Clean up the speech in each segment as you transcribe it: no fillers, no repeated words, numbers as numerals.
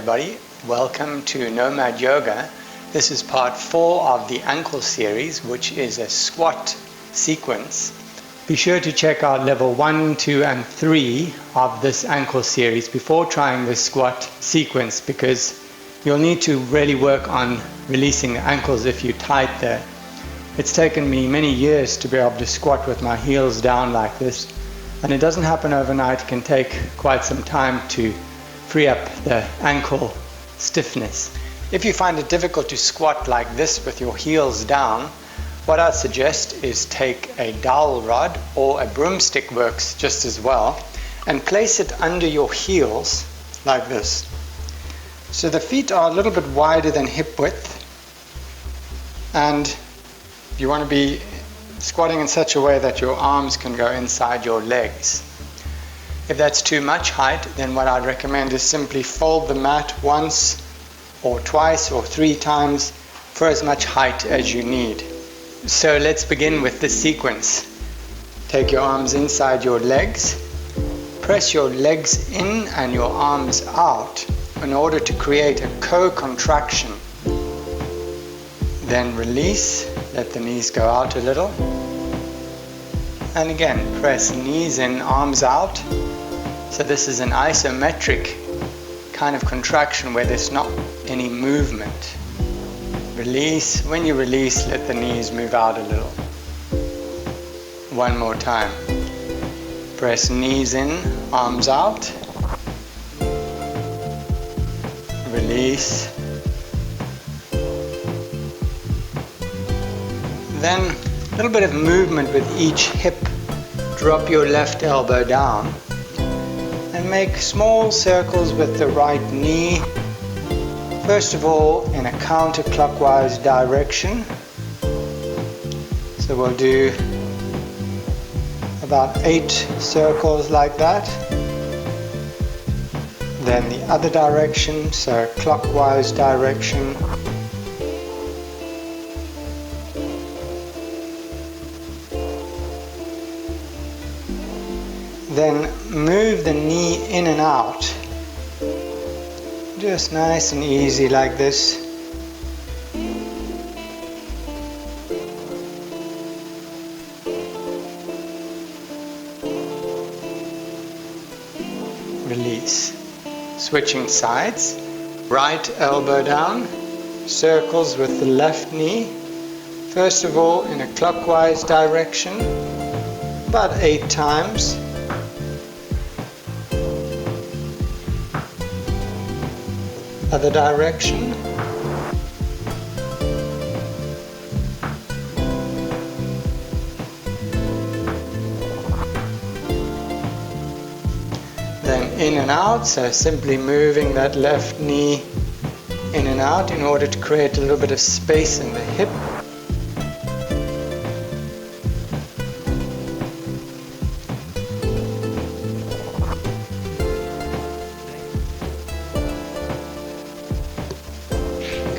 everybody. Welcome to NOMAD Yoga. This is part 4 of the ankle series, which is a squat sequence. Be sure to check out level 1, 2 and 3 of this ankle series before trying the squat sequence, because you'll need to really work on releasing the ankles if you're tight there. It's taken me many years to be able to squat with my heels down like this, and it doesn't happen overnight. It can take quite some time to free up the ankle stiffness. If you find it difficult to squat like this with your heels down, what I suggest is take a dowel rod, or a broomstick works just as well, and place it under your heels like this. So the feet are a little bit wider than hip width, and you want to be squatting in such a way that your arms can go inside your legs. If that's too much height, then what I'd recommend is simply fold the mat once or twice or 3 times for as much height as you need. So let's begin with this sequence. Take your arms inside your legs, press your legs in and your arms out in order to create a co-contraction. Then release, let the knees go out a little. And again, press knees in, arms out. So this is an isometric kind of contraction where there's not any movement. Release. When you release, let the knees move out a little. One more time. Press knees in, arms out. Release. Then a little bit of movement with each hip. Drop your left elbow down and make small circles with the right knee. First of all, in a counterclockwise direction. So we'll do about 8 circles like that. Then the other direction, so clockwise direction. Then move the knee in and out, just nice and easy like this. Release. Switching sides, right elbow down, circles with the left knee. First of all in a clockwise direction, about 8 times. Other direction. Then in and out, so simply moving that left knee in and out in order to create a little bit of space in the hip.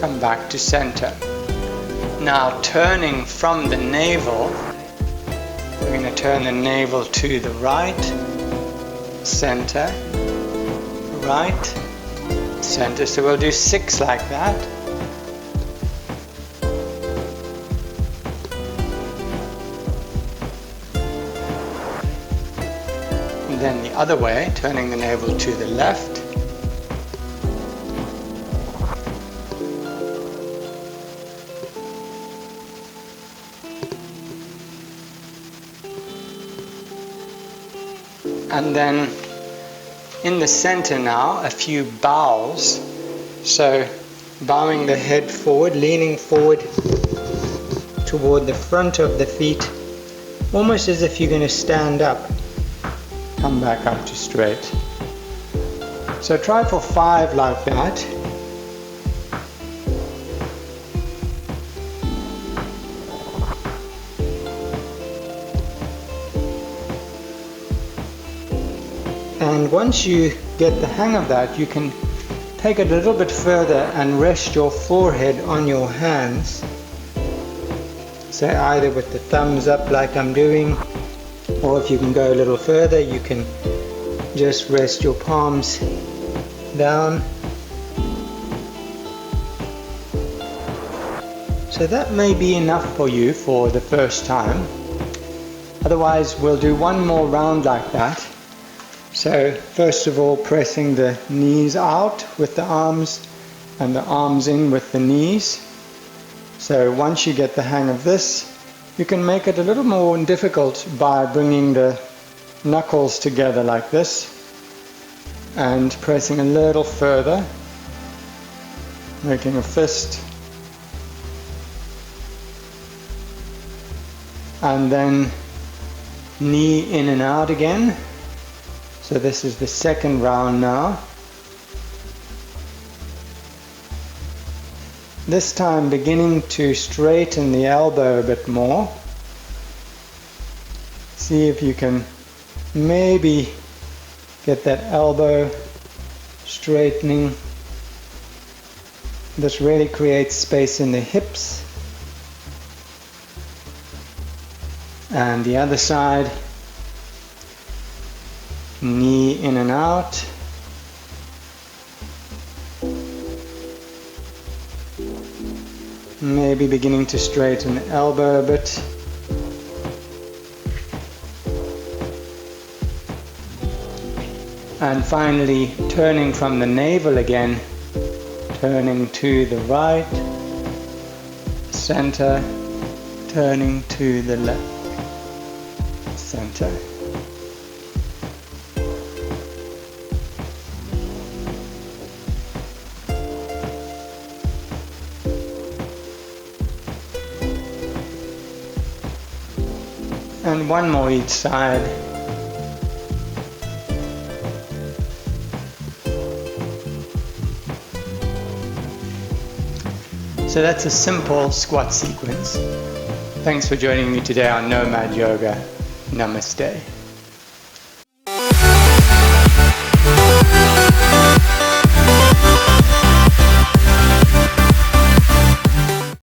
Come back to center. Now turning from the navel, we're going to turn the navel to the right, center, right, center. So we'll do 6 like that. And then the other way, turning the navel to the left. And then in the center now, a few bows. So bowing the head forward, leaning forward toward the front of the feet, almost as if you're going to stand up. Come back up to straight. So try for 5 like that. And once you get the hang of that, you can take it a little bit further and rest your forehead on your hands. So either with the thumbs up like I'm doing, or if you can go a little further, you can just rest your palms down So that may be enough for you for the first time. Otherwise, we'll do one more round like that. So first of all, pressing the knees out with the arms and the arms in with the knees. So once you get the hang of this, you can make it a little more difficult by bringing the knuckles together like this and pressing a little further, making a fist, and then knee in and out again. So this is the second round now. This time beginning to straighten the elbow a bit more. See if you can maybe get that elbow straightening. This really creates space in the hips. And the other side, knee in and out. Maybe beginning to straighten the elbow a bit. And finally, turning from the navel again, turning to the right, center, turning to the left, center. And one more each side. So that's a simple squat sequence. Thanks for joining me today on Nomad Yoga. Namaste.